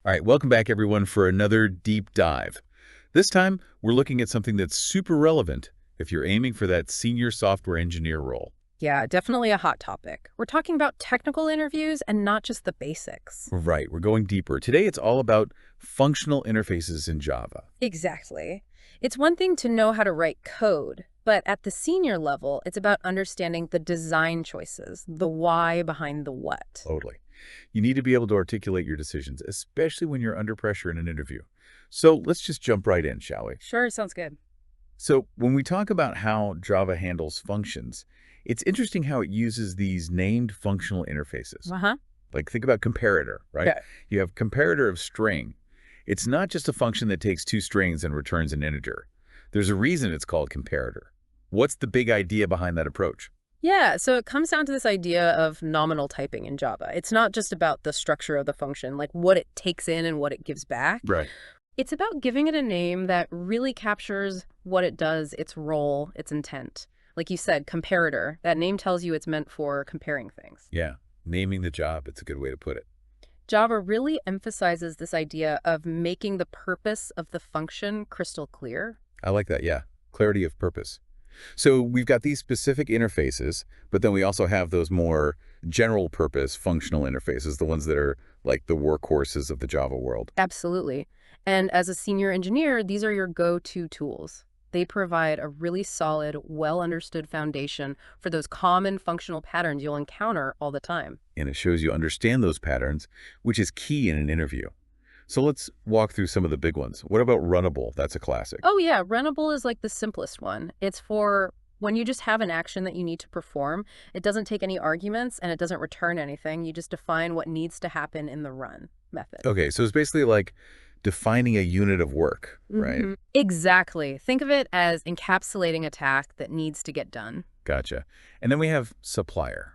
All right, welcome back everyone for another deep dive. This time, we're looking at something that's super relevant if you're aiming for that senior software engineer role. Yeah, definitely a hot topic. We're talking about technical interviews and not just the basics. Right, we're going deeper. Today, it's all about functional interfaces in Java. Exactly. It's one thing to know how to write code, but at the senior level, it's about understanding the design choices, the why behind the what. Totally. You need to be able to articulate your decisions, especially when you're under pressure in an interview. So let's just jump right in, shall we? Sure, sounds good. So when we talk about how Java handles functions, it's interesting how it uses these named functional interfaces. Uh-huh. Like think about comparator, right? Okay. You have comparator of string. It's not just a function that takes two strings and returns an integer. There's a reason it's called comparator. What's the big idea behind that approach? Yeah, so it comes down to this idea of nominal typing in Java. It's not just about the structure of the function, like what it takes in and what it gives back. Right. It's about giving it a name that really captures what it does, its role, its intent. Like you said, comparator. That name tells you it's meant for comparing things. Yeah. Naming the job, it's a good way to put it. Java really emphasizes this idea of making the purpose of the function crystal clear. I like that, yeah. Clarity of purpose. So we've got these specific interfaces, but then we also have those more general purpose functional interfaces, the ones that are like the workhorses of the Java world. Absolutely. And as a senior engineer, these are your go-to tools. They provide a really solid, well-understood foundation for those common functional patterns you'll encounter all the time. And it shows you understand those patterns, which is key in an interview. So let's walk through some of the big ones. What about Runnable? That's a classic. Oh yeah, Runnable is like the simplest one. It's for when you just have an action that you need to perform. It doesn't take any arguments and it doesn't return anything. You just define what needs to happen in the run method. Okay, so it's basically like defining a unit of work, right? Exactly. Think of it as encapsulating a task that needs to get done. Gotcha. And then we have Supplier.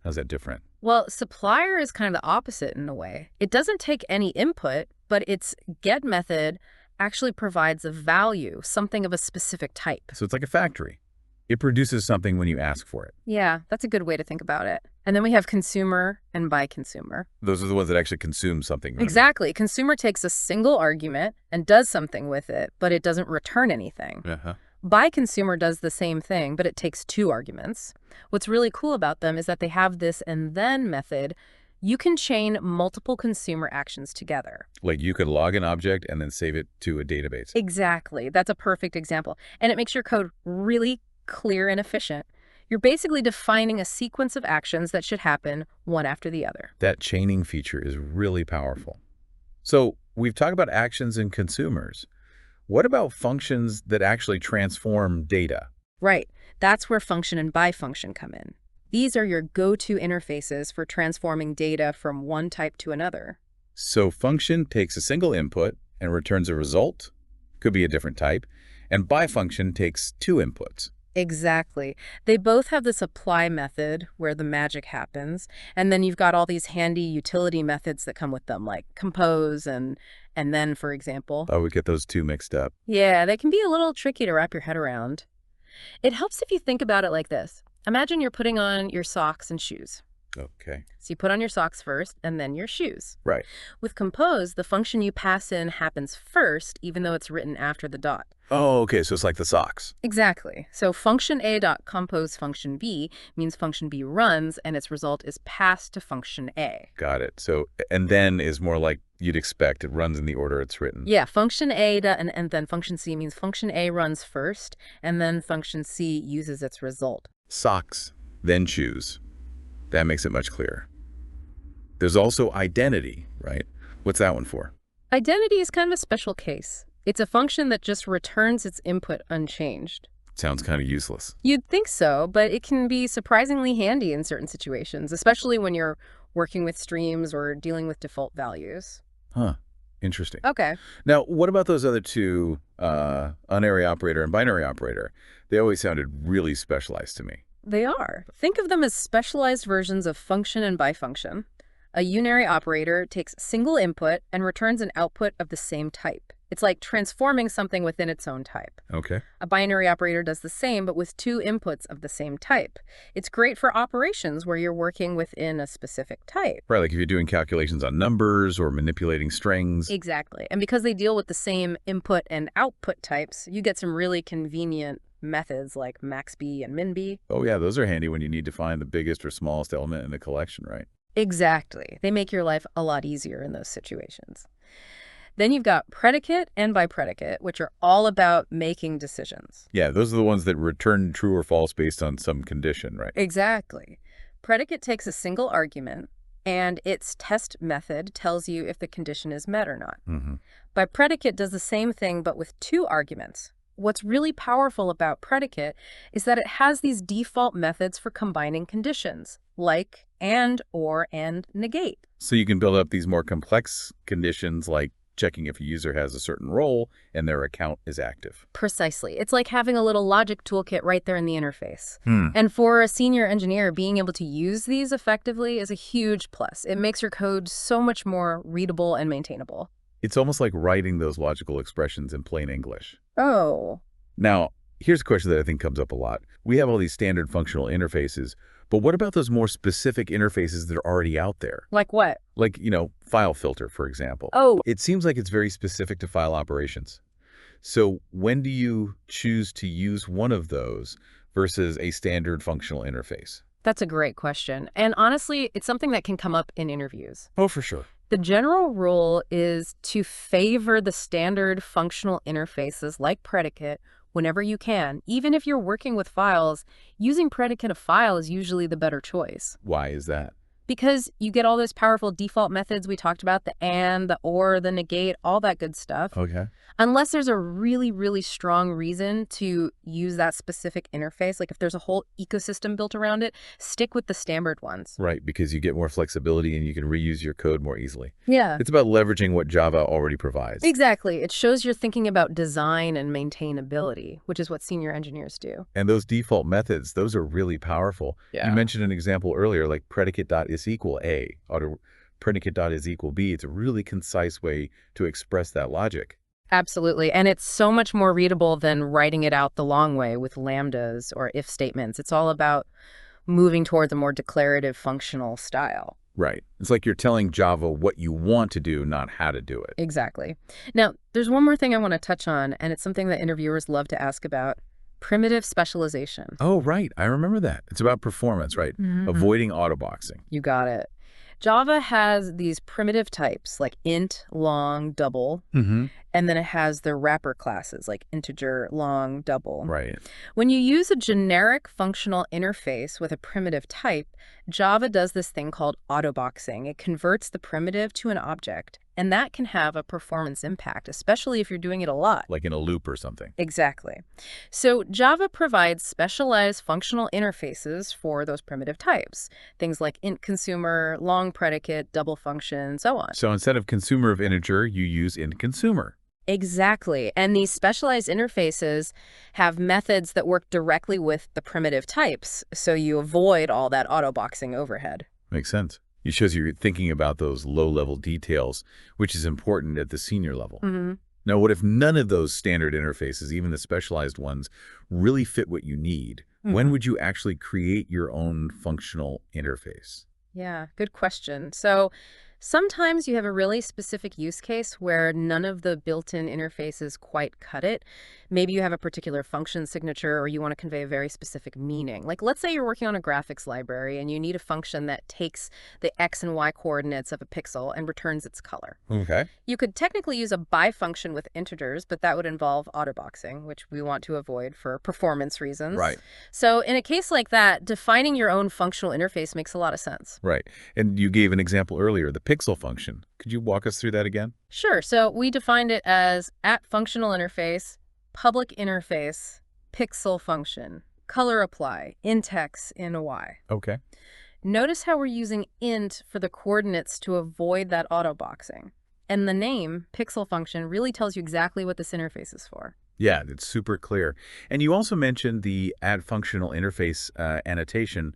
How's that different? Well, Supplier is kind of the opposite in a way. It doesn't take any input, but its get method actually provides a value, something of a specific type. So it's like a factory. It produces something when you ask for it. Yeah, that's a good way to think about it. And then we have consumer and BiConsumer. Those are the ones that actually consume something. Right? Exactly. Consumer takes a single argument and does something with it, but it doesn't return anything. Uh-huh. BiConsumer does the same thing, but it takes two arguments. What's really cool about them is that they have this andThen method. You can chain multiple consumer actions together. Like you could log an object and then save it to a database. Exactly. That's a perfect example. And it makes your code really clear and efficient. You're basically defining a sequence of actions that should happen one after the other. That chaining feature is really powerful. So we've talked about actions and consumers. What about functions that actually transform data? Right. That's where function and BiFunction come in. These are your go-to interfaces for transforming data from one type to another. So function takes a single input and returns a result, could be a different type, and BiFunction takes two inputs. Exactly. They both have this apply method where the magic happens, and then you've got all these handy utility methods that come with them, like compose and then, for example. I would get those two mixed up. Yeah, they can be a little tricky to wrap your head around. It helps if you think about it like this. Imagine you're putting on your socks and shoes. Okay. So you put on your socks first and then your shoes. Right. With compose, the function you pass in happens first, even though it's written after the dot. Oh, okay. So it's like the socks. Exactly. So function A dot compose function B means function B runs and its result is passed to function A. Got it. So andThen is more like you'd expect. It runs in the order it's written. Yeah, function A dot and then function C means function A runs first and then function C uses its result. Socks, then shoes. That makes it much clearer. There's also identity, right? What's that one for? Identity is kind of a special case. It's a function that just returns its input unchanged. Sounds kind of useless. You'd think so, but it can be surprisingly handy in certain situations, especially when you're working with streams or dealing with default values. Huh. Interesting. Okay. Now, what about those other two, unary operator and binary operator? They always sounded really specialized to me. They are. Think of them as specialized versions of function and BiFunction. A unary operator takes single input and returns an output of the same type. It's like transforming something within its own type. Okay. A binary operator does the same, but with two inputs of the same type. It's great for operations where you're working within a specific type. Right, like if you're doing calculations on numbers or manipulating strings. Exactly. And because they deal with the same input and output types, you get some really convenient methods like maxb and minb. Oh yeah, those are handy when you need to find the biggest or smallest element in the collection, right? Exactly. They make your life a lot easier in those situations. Then you've got predicate and BiPredicate, which are all about making decisions. Yeah, those are the ones that return true or false based on some condition, right? Exactly. Predicate takes a single argument, and its test method tells you if the condition is met or not. Mm-hmm. BiPredicate does the same thing, but with two arguments. What's really powerful about predicate is that it has these default methods for combining conditions, like and, or, and negate. So you can build up these more complex conditions like checking if a user has a certain role and their account is active. Precisely. It's like having a little logic toolkit right there in the interface. Hmm. And for a senior engineer, being able to use these effectively is a huge plus. It makes your code so much more readable and maintainable. It's almost like writing those logical expressions in plain English. Oh. Now, here's a question that I think comes up a lot. We have all these standard functional interfaces, but what about those more specific interfaces that are already out there? Like what? Like, file filter, for example. Oh. It seems like it's very specific to file operations. So when do you choose to use one of those versus a standard functional interface? That's a great question. And honestly, it's something that can come up in interviews. Oh, for sure. The general rule is to favor the standard functional interfaces like predicate whenever you can. Even if you're working with files, using predicate of file is usually the better choice. Why is that? Because you get all those powerful default methods we talked about, the and, the or, the negate, all that good stuff. Okay. Unless there's a really, really strong reason to use that specific interface, like if there's a whole ecosystem built around it, stick with the standard ones. Right, because you get more flexibility and you can reuse your code more easily. Yeah. It's about leveraging what Java already provides. Exactly. It shows you're thinking about design and maintainability, which is what senior engineers do. And those default methods, those are really powerful. Yeah. You mentioned an example earlier, like predicate.isEqual-A, or predicate.isEqual-B. It's a really concise way to express that logic. Absolutely. And it's so much more readable than writing it out the long way with lambdas or if statements. It's all about moving towards a more declarative functional style. Right. It's like you're telling Java what you want to do, not how to do it. Exactly. Now, there's one more thing I want to touch on, and it's something that interviewers love to ask about: primitive specialization. Oh, right. I remember that. It's about performance, right? Avoiding autoboxing. You got it. Java has these primitive types like int, long, double, and then it has the wrapper classes like integer, long, double. Right. When you use a generic functional interface with a primitive type, Java does this thing called autoboxing. It converts the primitive to an object, and that can have a performance impact, especially if you're doing it a lot. Like in a loop or something. Exactly. So Java provides specialized functional interfaces for those primitive types, things like int consumer, long predicate, double function, so on. So instead of consumer of integer, you use int consumer. Exactly. And these specialized interfaces have methods that work directly with the primitive types, so you avoid all that autoboxing overhead. Makes sense. It shows you're thinking about those low-level details, which is important at the senior level. Now, what if none of those standard interfaces, even the specialized ones, really fit what you need? When would you actually create your own functional interface? Yeah, good question. So sometimes you have a really specific use case where none of the built-in interfaces quite cut it. Maybe you have a particular function signature or you want to convey a very specific meaning. Like let's say you're working on a graphics library and you need a function that takes the X and Y coordinates of a pixel and returns its color. Okay. You could technically use a BiFunction with integers, but that would involve autoboxing, which we want to avoid for performance reasons. Right. So in a case like that, defining your own functional interface makes a lot of sense. Right. And you gave an example earlier, the pixel function. Could you walk us through that again? Sure. So we defined it as @functional interface, public interface, pixel function, color apply, int x in y. Okay. Notice how we're using int for the coordinates to avoid that autoboxing. And the name, pixel function, really tells you exactly what this interface is for. Yeah, it's super clear. And you also mentioned the add functional interface annotation.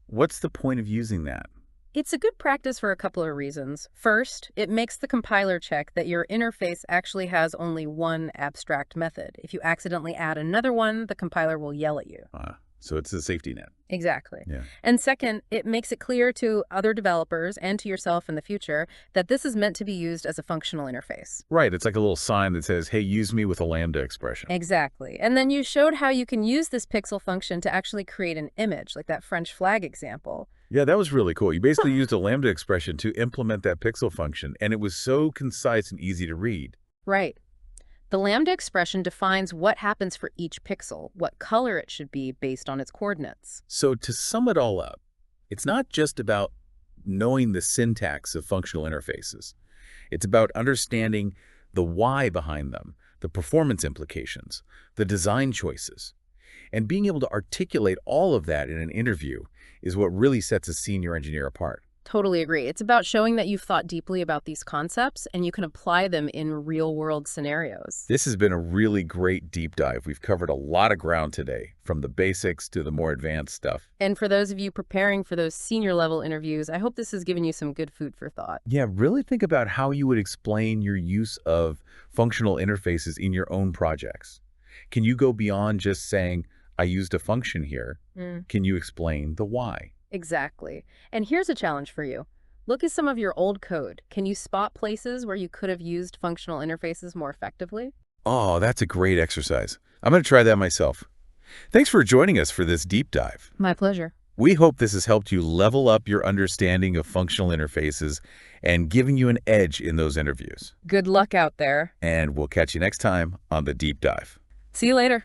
What's the point of using that? It's a good practice for a couple of reasons. First, it makes the compiler check that your interface actually has only one abstract method. If you accidentally add another one, the compiler will yell at you. So it's a safety net. Exactly. Yeah. And second, it makes it clear to other developers and to yourself in the future that this is meant to be used as a functional interface. Right. It's like a little sign that says, hey, use me with a Lambda expression. Exactly. And then you showed how you can use this pixel function to actually create an image, like that French flag example. Yeah, that was really cool. You basically used a Lambda expression to implement that pixel function, and it was so concise and easy to read. Right. The lambda expression defines what happens for each pixel, what color it should be based on its coordinates. So to sum it all up, it's not just about knowing the syntax of functional interfaces. It's about understanding the why behind them, the performance implications, the design choices. And being able to articulate all of that in an interview is what really sets a senior engineer apart. Totally agree. It's about showing that you've thought deeply about these concepts and you can apply them in real-world scenarios. This has been a really great deep dive. We've covered a lot of ground today, from the basics to the more advanced stuff. And for those of you preparing for those senior-level interviews, I hope this has given you some good food for thought. Yeah, really think about how you would explain your use of functional interfaces in your own projects. Can you go beyond just saying, I used a function here? Can you explain the why? Exactly. And here's a challenge for you. Look at some of your old code. Can you spot places where you could have used functional interfaces more effectively? Oh, that's a great exercise. I'm going to try that myself. Thanks for joining us for this deep dive. My pleasure. We hope this has helped you level up your understanding of functional interfaces and giving you an edge in those interviews. Good luck out there. And we'll catch you next time on The Deep Dive. See you later.